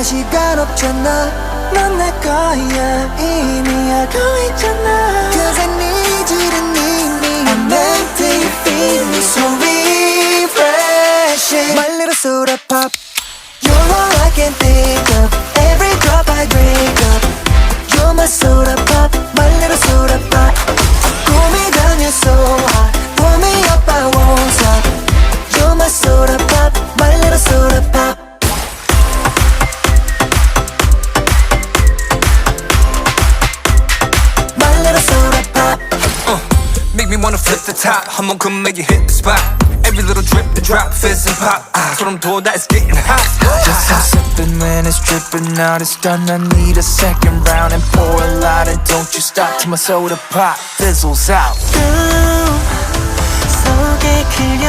시간 없잖아. 넌 내 거야 이미 알고 있잖아. Cause I need you to need me. I'm meant to you feel me so refreshing. My little soda pop. You're all I can think of. Every drop I drink up. You're my soda pop. My little soda pop. Cool me down, you're so hot. Pull me up, I won't stop. You're my soda pop. My little soda pop. Make me wanna flip the top. 한번큼 make you hit the spot. Every little drip and drop, fizz and pop. 소름 돋아, it's getting hot. Just I'm sipping when it's dripping out. It's done, I need a second round. And pour a lot and don't you stop till my soda pop fizzles out. 속에 그려